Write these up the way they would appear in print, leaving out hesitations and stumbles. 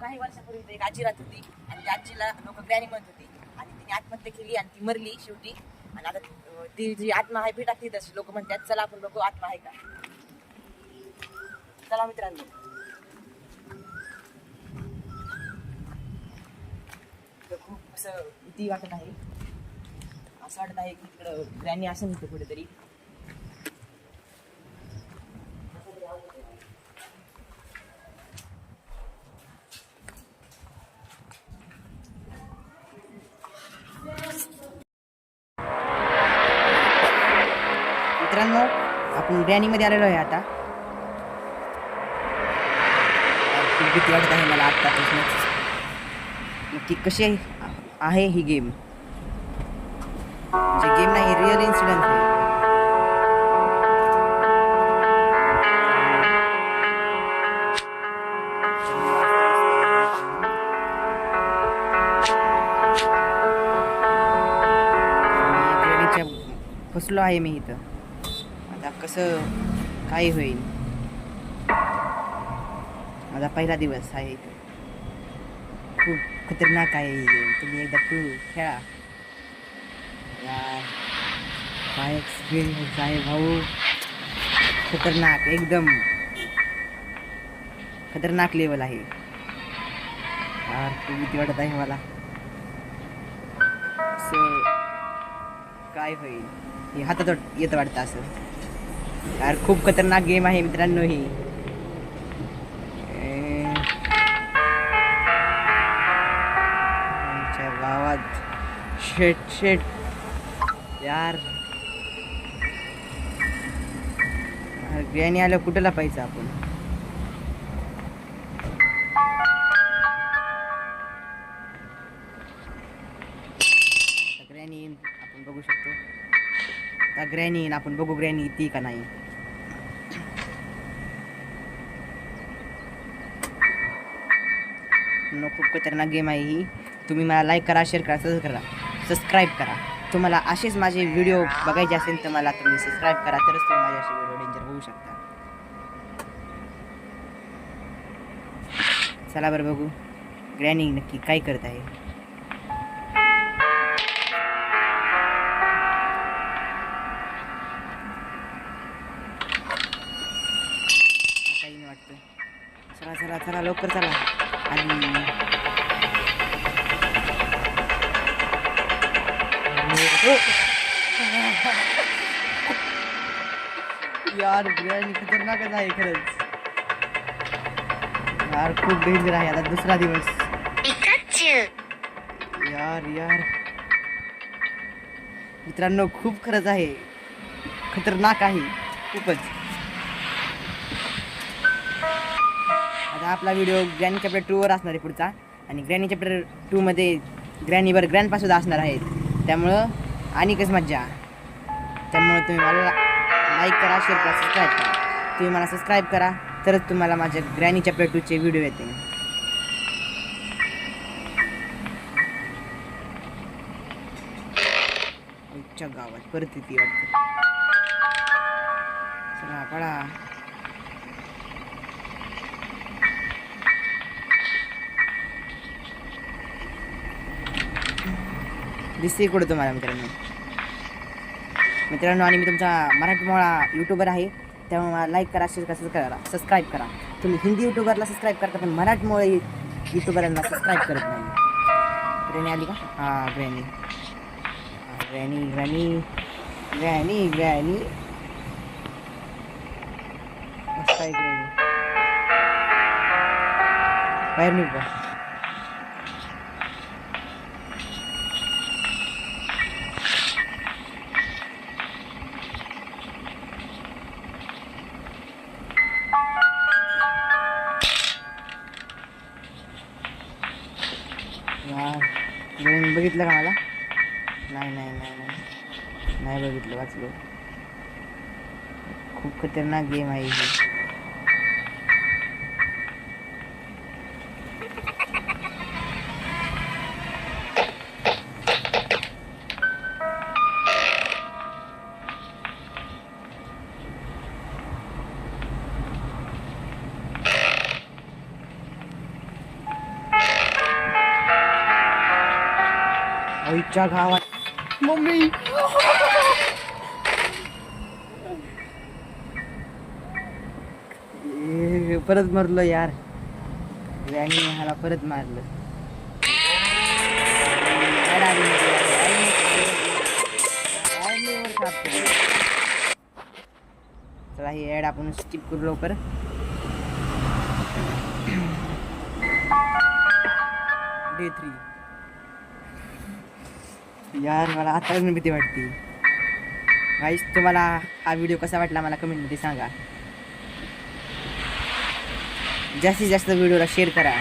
काही वर्षापूर्वी एक आजी राहत होती आणि त्या आजीला लोक ग्रॅनी म्हणत होती आणि तिने आत्महत्या केली आणि ती मरली शेवटी. आणि आता ती जी आत्मा आहे भेटा ती तशी लोक म्हणतात. चला आपण बघू आत्मा आहे का. चला मित्रांनो. खूप असं भीती वाटत आहे. असं वाटत आहे की तिकडं ग्रॅनी असेल तिथं कुठेतरी. मित्रांनो आपण ग्रॅनीमध्ये आलेलो आहे आता. खूप भीती वाटत आहे मला आत्तापासूनच. नक्की कशी आहे ही गेम. म्हणजे गेम नाही, रिअल इन्सिडेंट आहे. फसलो आहे मी इथं. आता कसं काय होईल. माझा पहिला दिवस आहे इथं. खूप खतरनाक आहे ही गेम. तुम्ही एकदा खेळा यार. काय एक्सपिरियन्स आहे भाऊ. खतरनाक, एकदम खतरनाक लेवल आहे यार. खूप भीती वाटत आहे मला. असं काय होईल हे हातात येतं वाटतं असं यार. खूप खतरनाक गेम आहे मित्रांनो ही. आमच्या गावात शेट यार. ग्रॅनी आलं कुठेला पाहिजे आपण. ग्रॅनी आपण बघू शकतो. आता ग्रॅनी आपण बघू ग्रॅनी येते का नाही. खूप खतरनाक गेम आहे ही. तुम्ही मला लाईक करा, शेअर करा, सबस्क्राईब करा. तुम्हाला असेच माझे व्हिडिओ बघायचे असेल तर मला तुम्ही सबस्क्राईब करा. तरच तुम्ही माझे असे व्हिडिओ डेंजर बघू शकता. चला बरं बघू ग्रॅनी नक्की काय करत आहे. काही नाही वाटतं. चला चला चला लवकर चला. आणि यार ग्रॅनी खतरनाकच आहे खरंच यार. खूप डेंजर आहे. आता दुसरा दिवस यार यार. मित्रांनो खूप खरंच आहे. खतरनाक आहे खूपच. आता आपला व्हिडिओ ग्रॅनी चॅप्टर 2 वर असणार आहे पुढचा. आणि ग्रॅनी चॅप्टर 2 मध्ये ग्रॅनीवर ग्रँडपा सुद्धा असणार आहेत. त्यामुळं आणि कस मज्जा. त्यामुळं तुम्ही मला लाईक करा, शेअर करा, सबस्क्राईब करा. तुम्ही मला सबस्क्राईब करा तरच तुम्हाला माझ्या ग्रॅनी चॅप्टर 2 चे व्हिडिओ येतील. आमच्या गावात परत येते वाटतं. चला पळा. दिसते कुठं तुम्हाला मित्रांनो. आणि मी तुमचा मराठमोळा यूट्यूबर आहे. त्यामुळे मला लाईक करा, शेअर करा, सबस्क्राईब करा. तुम्ही हिंदी यूट्यूबरला सबस्क्राईब करता पण मराठमोळे यूट्यूबरांना सबस्क्राईब करत नाही. ग्रॅनी आली का. हां granny granny granny granny granny मस्त आहे ग्रॅनी. बाहेर निघू का. बघितलं का मला. नाही नाही नाही नाही नाही बघितलं, वाचलो. खूप खतरनाक गेम आहे ही. आईच्या गावात मम्मी परत मरलो यार. ग्रॅनी ह्याला परत मारलं. चला ही ऍड आपण स्किप करू लवकर. डे 3 यार मला आता भीती वाटते. गाईस तुम्हाला हा व्हिडिओ कसा वाटला मला कमेंटमध्ये सांगा. जास्तीत जास्त व्हिडिओला शेअर करा.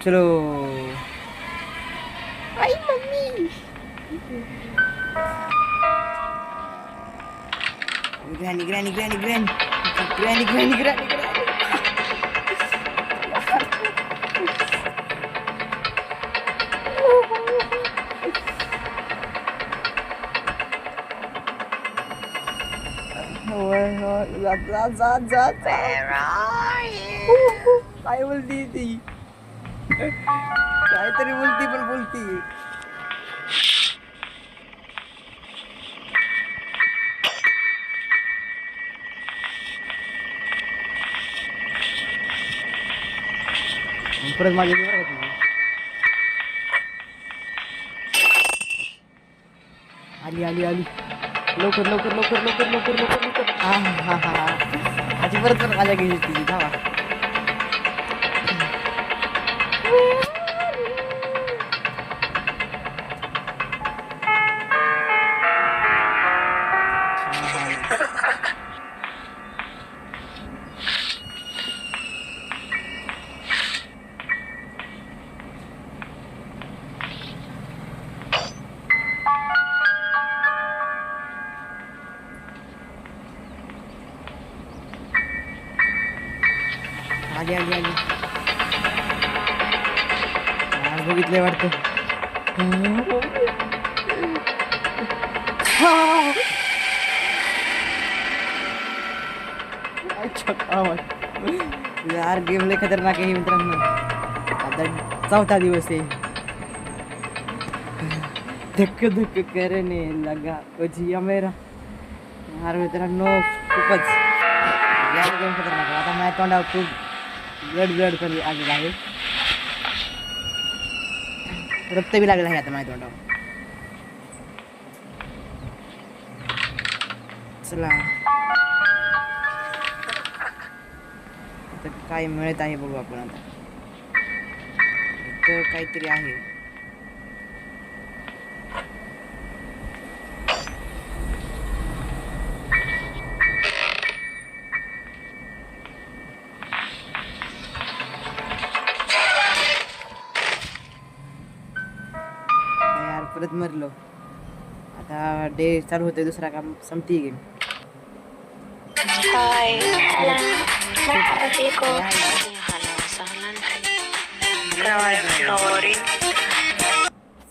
चलो आई mummy granny granny granny granny granny granny granny काय बोलती ती काहीतरी बोलती पण बोलती. परत माझी आली आली आली लवकर लवकर लवकर लवकर लवकर लवकर लवकर. हा हा हा आधी परत परत माझ्या घरी तुझी धावा. आली आली आली बघितलंय वाटतं. यार गेम लय खतरनाक आहे मित्रांनो. आता 4था दिवस आहे. धक्क धक्क करने लगा जिया मेरा. यार मित्रांनो खूपच यार गेम खतरनाक आहे. आता माझ्या तोंडावर खूप ब्लड ब्लड पण आलेलं आहे. रक्त बी लागलेलं आहे आता माझ्या तोंडावर. चला आता काय मिळत आहे बघू आपण. आता इथं काहीतरी आहे. परत मरलो. आता डे चालू होते. दुसरा काम संपती गेम.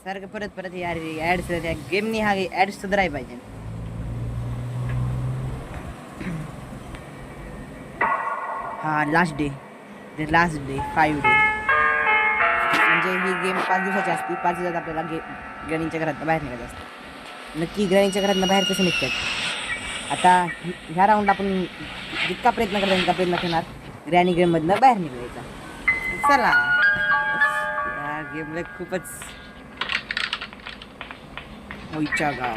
सारखं परत परत यार ऍड्स गेमनी हा ऍड्स सुधाराय पाहिजे. हा लास्ट डे 5 डे म्हणजे ही गेम 5 दिवसाची असते. 5 दिवसात आपल्याला ग्रॅनीच्या घरातनं बाहेर निघायचं असतं. नक्की ग्रॅनीच्या घरातनं बाहेर कसं निघतात. आता ह्या राऊंड आपण जितका प्रयत्न करता तितका प्रयत्न करणार ग्रॅनी गेममधनं बाहेर निघायचा. चला या गेमला खूपच होईच्या गाव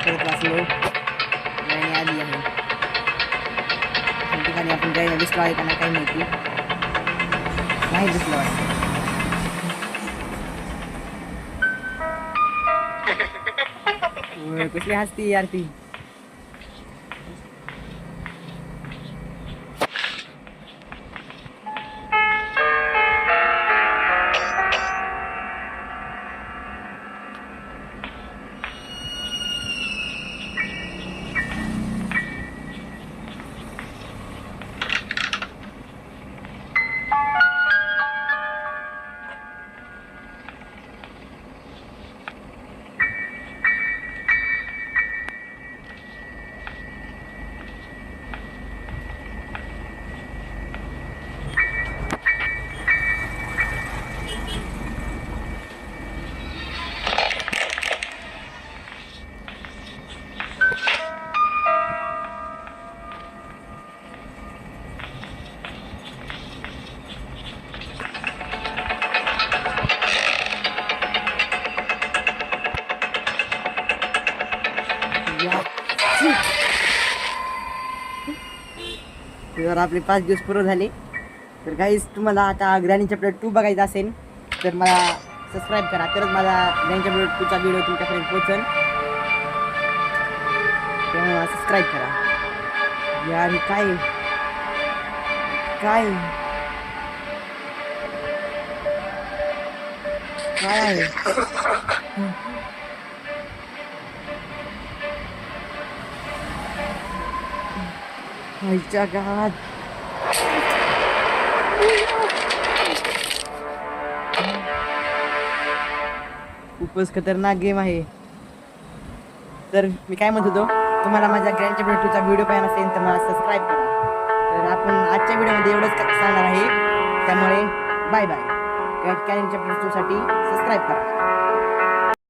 परत वाचलो. ग्रॅनी आली आहे. ठिकाणी आपण ग्रॅनीला दिसलो आहे का नाही काही माहिती नाही. दिसलं वाटतं. कसली हसती यार ती. तर आपले 5 दिवस पूर्ण झाले. तर गाईज तुम्हाला आता ग्रॅनी चॅप्टर 2 बघायचा असेल तर मला सबस्क्राईब करा, तरच माझा ग्रॅनी चॅप्टर 2चा व्हिडिओ तुमच्यापर्यंत पोहोचेल. त्यामुळे सबस्क्राईब करा. यार काय काय काय आहे? आईच्या गावात खूपच खतरनाक गेम आहे. तर मी काय म्हणत होतो, तुम्हाला माझ्या ग्रँड चॅप्टर 2चा व्हिडिओ पाहिजे असेल तर मला सबस्क्राईब करा. तर आपण आजच्या व्हिडिओमध्ये एवढंच सांगणार आहे. त्यामुळे बाय बाय. ग्रँड चॅप्टर 2साठी सबस्क्राईब करा.